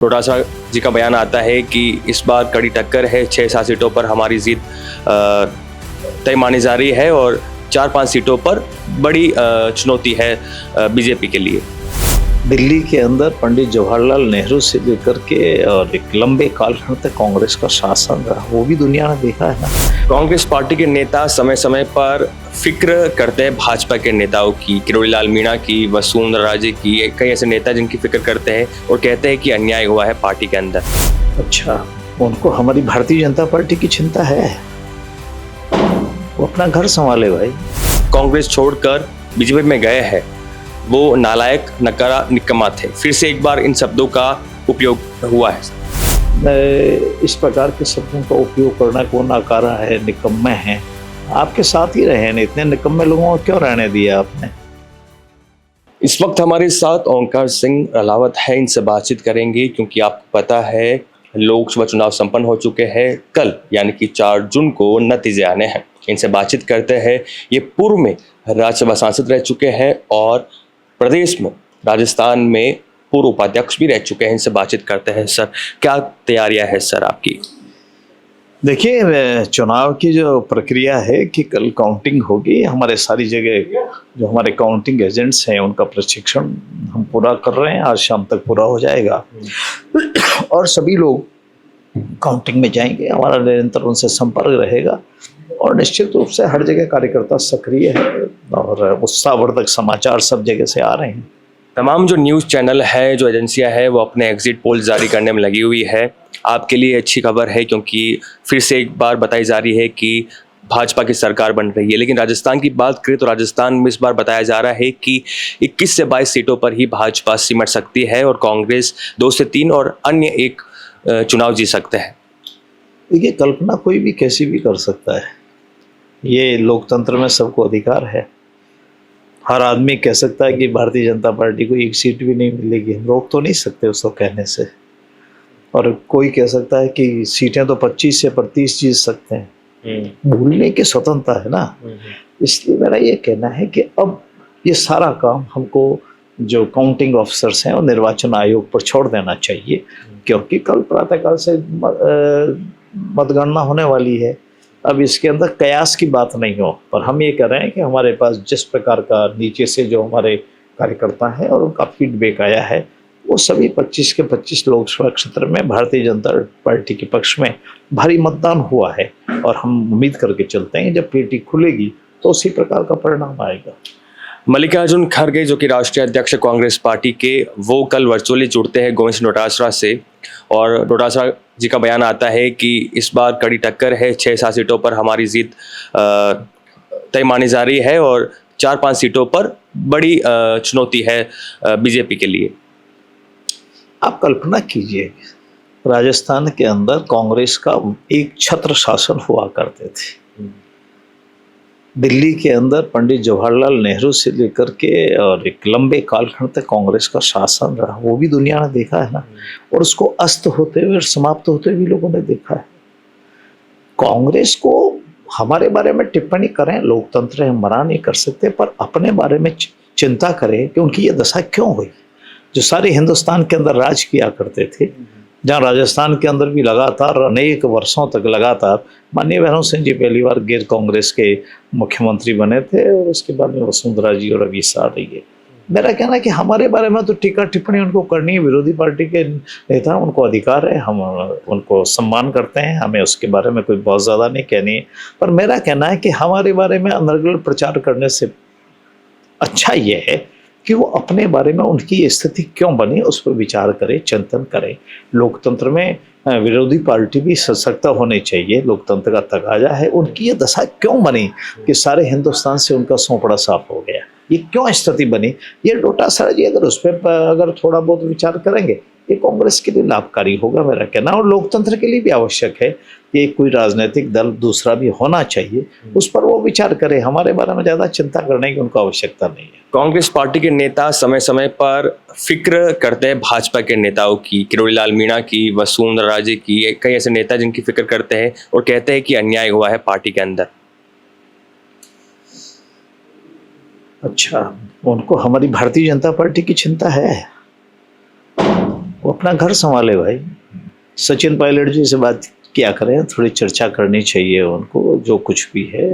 डोटासरा जी का बयान आता है कि इस बार कड़ी टक्कर है, 6-7 सीटों पर हमारी जीत तय मानी जा रही है और 4-5 सीटों पर बड़ी चुनौती है बीजेपी के लिए। दिल्ली के अंदर पंडित जवाहरलाल नेहरू से लेकर के और एक लंबे कालखंड तक कांग्रेस का शासन रहा, वो भी दुनिया ने देखा है ना। कांग्रेस पार्टी के नेता समय समय पर फिक्र करते हैं भाजपा के नेताओं की, किरोड़ी लाल मीणा की, वसुंधरा राजे की, कई ऐसे नेता जिनकी फिक्र करते हैं और कहते हैं कि अन्याय हुआ है पार्टी के अंदर। अच्छा, उनको हमारी भारतीय जनता पार्टी की चिंता है, वो अपना घर संभाले भाई। कांग्रेस छोड़कर बीजेपी में गए हैं, वो नालायक, नकारा, निकम्मा थे। फिर से एक बार इन शब्दों का उपयोग हुआ है। इस प्रकार के शब्दों का उपयोग करना को नकारा है, निकम्मे हैं, आपके साथ ही रहे हैं, इतने निकम्मे लोगों को क्यों रहने दिया आपने। इस वक्त हमारे साथ ओंकार सिंह रावत है, इनसे बातचीत करेंगे क्योंकि आपको पता है लोकसभा चुनाव संपन्न हो चुके हैं। कल यानी कि 4 जून को नतीजे आने हैं। इनसे बातचीत करते हैं। ये पूर्व में राज्यसभा सांसद रह चुके हैं और प्रदेश में, राजस्थान में पूर्व उपाध्यक्ष भी रह चुके हैं। इनसे बातचीत करते हैं। सर, क्या तैयारियां है सर आपकी? देखिए, चुनाव की जो प्रक्रिया है कि कल काउंटिंग होगी, हमारे सारी जगह जो हमारे काउंटिंग एजेंट्स हैं उनका प्रशिक्षण हम पूरा कर रहे हैं, आज शाम तक पूरा हो जाएगा और सभी लोग काउंटिंग में जाएंगे। हमारा निरंतर उनसे संपर्क रहेगा और निश्चित रूप से हर जगह कार्यकर्ता सक्रिय है और उत्साहवर्धक समाचार सब जगह से आ रहे हैं। तमाम जो न्यूज़ चैनल है, जो एजेंसियां है, वो अपने एग्जिट पोल जारी करने में लगी हुई है। आपके लिए अच्छी खबर है क्योंकि फिर से एक बार बताई जा रही है कि भाजपा की सरकार बन रही है। लेकिन राजस्थान की बात करें तो राजस्थान में इस बार बताया जा रहा है कि 21 से 22 सीटों पर ही भाजपा सिमट सकती है और कांग्रेस 2 से 3 और अन्य एक चुनाव जीत सकते हैं। देखिए, कल्पना कोई भी कैसी भी कर सकता है, ये लोकतंत्र में सबको अधिकार है। हर आदमी कह सकता है कि भारतीय जनता पार्टी को एक सीट भी नहीं मिलेगी, हम रोक तो नहीं सकते उसको कहने से। और कोई कह सकता है कि सीटें तो 25 से 35 जीत सकते हैं, भूलने की स्वतंत्रता है ना। इसलिए मेरा ये कहना है कि अब ये सारा काम हमको जो काउंटिंग ऑफिसर्स हैं और निर्वाचन आयोग पर छोड़ देना चाहिए, क्योंकि कल प्रातःकाल से मतगणना होने वाली है। अब इसके अंदर कयास की बात नहीं हो, पर हम ये कह रहे हैं कि हमारे पास जिस प्रकार का नीचे से जो हमारे कार्यकर्ता हैं और उनका फीडबैक आया है, वो सभी 25 के 25 लोकसभा क्षेत्र में भारतीय जनता पार्टी के पक्ष में भारी मतदान हुआ है और हम उम्मीद करके चलते हैं जब पेटी खुलेगी तो उसी प्रकार का परिणाम आएगा। मल्लिकार्जुन खड़गे जो कि राष्ट्रीय अध्यक्ष कांग्रेस पार्टी के, वो कल वर्चुअली जुड़ते हैं गोविंद सिंह डोटासरा से और डोटासरा जी का बयान आता है कि इस बार कड़ी टक्कर है, 6-7 सीटों पर हमारी जीत तय मानी जा रही है और 4-5 सीटों पर बड़ी चुनौती है बीजेपी के लिए। आप कल्पना कीजिए, राजस्थान के अंदर कांग्रेस का एक छत्र शासन हुआ करते थे। दिल्ली के अंदर पंडित जवाहरलाल नेहरू से लेकर के और एक लंबे कालखंड तक कांग्रेस का शासन रहा, वो भी दुनिया ने देखा है ना। और उसको अस्त होते हुए और समाप्त होते हुए भी लोगों ने देखा है। कांग्रेस को हमारे बारे में टिप्पणी करें, लोकतंत्र है, मना नहीं कर सकते, पर अपने बारे में चिंता करें कि उनकी ये दशा क्यों हुई। जो सारे हिंदुस्तान के अंदर राज किया करते थे, जहाँ राजस्थान के अंदर भी लगातार अनेक वर्षों तक लगातार माननीय भैरव सिंह जी पहली बार गैर कांग्रेस के मुख्यमंत्री बने थे और उसके बाद में वसुंधरा जी और अभी आ रही है। मेरा कहना है कि हमारे बारे में तो टीका टिप्पणी उनको करनी है, विरोधी पार्टी के नेता, उनको अधिकार है, हम उनको सम्मान करते हैं, हमें उसके बारे में कोई बहुत ज़्यादा नहीं कहनी है। पर मेरा कहना है कि हमारे बारे में अनर्गल प्रचार करने से अच्छा ये है कि वो अपने बारे में उनकी स्थिति क्यों बनी उस पर विचार करें, चिंतन करें। लोकतंत्र में विरोधी पार्टी भी सशक्त होनी चाहिए, लोकतंत्र का तकाजा है। उनकी ये दशा क्यों बनी कि सारे हिंदुस्तान से उनका सोपड़ा साफ हो गया, ये क्यों स्थिति बनी? ये डोटासरा जी अगर उस पर अगर थोड़ा बहुत विचार करेंगे, ये कांग्रेस के लिए लाभकारी होगा मेरा कहना, और लोकतंत्र के लिए भी आवश्यक है कि कोई राजनीतिक दल दूसरा भी होना चाहिए, उस पर वो विचार करे। हमारे बारे में ज़्यादा चिंता करने की उनको आवश्यकता नहीं है। कांग्रेस पार्टी के नेता समय समय पर फिक्र करते हैं भाजपा के नेताओं की, किरोड़ी लाल मीणा की, वसुंधरा राजे की, कई ऐसे नेता जिनकी फिक्र करते हैं और कहते हैं कि अन्याय हुआ है पार्टी के अंदर। अच्छा, उनको हमारी भारतीय जनता पार्टी की चिंता है, वो अपना घर संभाले भाई। सचिन पायलट जी से बात किया करें, थोड़ी चर्चा करनी चाहिए उनको, जो कुछ भी है।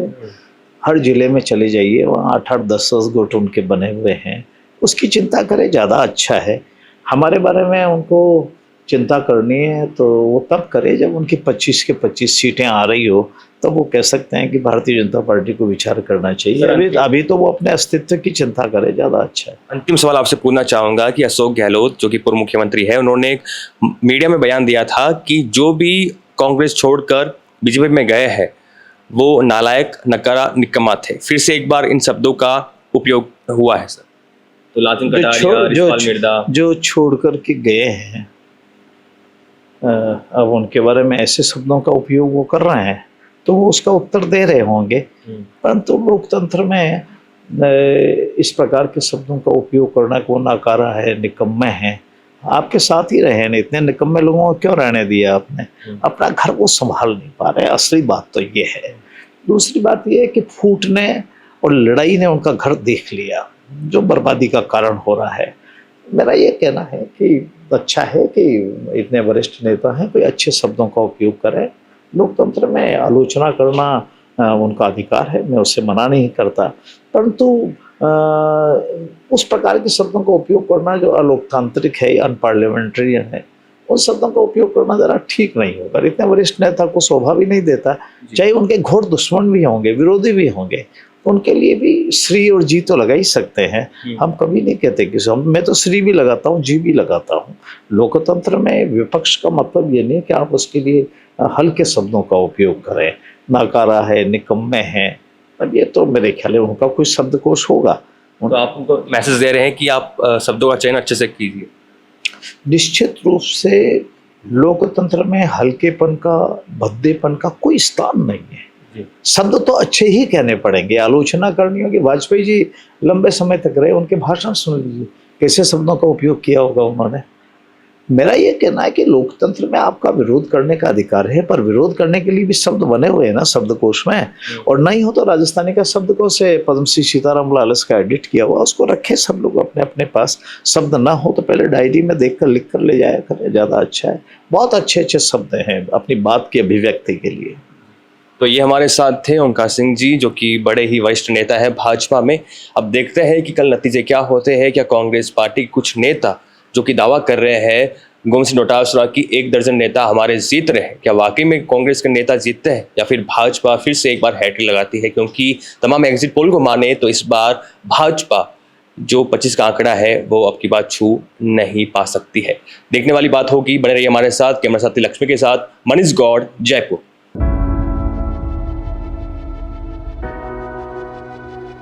हर जिले में चले जाइए, वहाँ 8-8, 10-10 गुट उनके बने हुए हैं, उसकी चिंता करें, ज़्यादा अच्छा है। हमारे बारे में उनको चिंता करनी है तो वो तब करे जब उनकी 25 के 25 सीटें आ रही हो, तब वो कह सकते हैं कि भारतीय जनता पार्टी को विचार करना चाहिए। अभी तो वो अपने अस्तित्व की चिंता करे, ज़्यादा अच्छा है। अंतिम सवाल आपसे पूछना चाहूंगा कि अशोक गहलोत जो कि पूर्व मुख्यमंत्री है, उन्होंने एक मीडिया में बयान दिया था कि जो भी कांग्रेस छोड़कर बीजेपी में गए हैं वो नालायक, नकारा, निकम्मा थे। फिर से एक बार इन शब्दों का उपयोग हुआ है सर। तो लातिन कटारिया, रिशपाल मिर्जा जो छोड़ कर के गए हैं, अब उनके बारे में ऐसे शब्दों का उपयोग वो कर रहे हैं तो वो उसका उत्तर दे रहे होंगे। परंतु लोकतंत्र में इस प्रकार के शब्दों का उपयोग करना को नकारा है, निकम्मे हैं, आपके साथ ही रहे हैं, इतने निकम्मे लोगों को क्यों रहने दिया आपने? अपना घर वो संभाल नहीं पा रहे, असली बात तो ये है। दूसरी बात ये है कि फूटने और लड़ाई ने उनका घर देख लिया, जो बर्बादी का कारण हो रहा है। मेरा ये कहना है कि अच्छा है कि इतने वरिष्ठ नेता हैं, कोई अच्छे शब्दों का उपयोग करें। लोकतंत्र में आलोचना करना उनका अधिकार है, मैं उससे मना नहीं करता, परंतु उस प्रकार के शब्दों का उपयोग करना जो अलोकतांत्रिक है, अनपार्लियामेंट्रियन है, उन शब्दों का उपयोग करना जरा ठीक नहीं होगा। इतने वरिष्ठ नेता को शोभा भी नहीं देता, चाहे उनके घोर दुश्मन भी होंगे, विरोधी भी होंगे, उनके लिए भी श्री और जी तो लगा ही सकते हैं। हम कभी नहीं कहते कि मैं तो श्री भी लगाता हूँ, जी भी लगाता हूँ। लोकतंत्र में विपक्ष का मतलब ये नहीं कि आप उसके लिए हल्के शब्दों का उपयोग करें, नकारा है, निकम्मे हैं, अब ये तो मेरे ख्याल है उनका कोई शब्दकोश होगा। तो आप उनको मैसेज दे रहे हैं कि आप शब्दों का चयन अच्छे से कीजिए। निश्चित रूप से लोकतंत्र में हल्केपन का, भद्देपन का कोई स्थान नहीं है। शब्द तो अच्छे ही कहने पड़ेंगे, आलोचना करनी होगी। वाजपेयी जी लंबे समय तक रहे, उनके भाषण सुन लीजिए, कैसे शब्दों का उपयोग किया होगा उन्होंने। मेरा ये कहना है कि लोकतंत्र में आपका विरोध करने का अधिकार है, पर विरोध करने के लिए भी शब्द बने हुए हैं ना शब्दकोश में, और नहीं हो तो राजस्थानी का शब्दकोश है, पद्मश्री सीताराम लालस का एडिट किया हुआ, उसको रखे सब लोग अपने अपने पास। शब्द ना हो तो पहले डायरी में देखकर लिख कर ले जाया करें, ज़्यादा अच्छा है। बहुत अच्छे अच्छे शब्द हैं अपनी बात की अभिव्यक्ति के लिए। तो ये हमारे साथ थे ओंकार सिंह जी, जो कि बड़े ही वरिष्ठ नेता है भाजपा में। अब देखते हैं कि कल नतीजे क्या होते हैं। क्या कांग्रेस पार्टी के कुछ नेता जो कि दावा कर रहे हैं गोविंद सिंह डोटासरा की 1 दर्जन नेता हमारे जीत रहे हैं, क्या वाकई में कांग्रेस के नेता जीतते हैं या फिर भाजपा फिर से एक बार हैट्रिक लगाती है? क्योंकि तमाम एग्जिट पोल को माने तो इस बार भाजपा जो 25 का आंकड़ा है वो अब की बात छू नहीं पा सकती है। देखने वाली बात होगी। बने रहिए हमारे साथ। कैमरा साथी लक्ष्मी के साथ मनीष गौड़, जयपुर।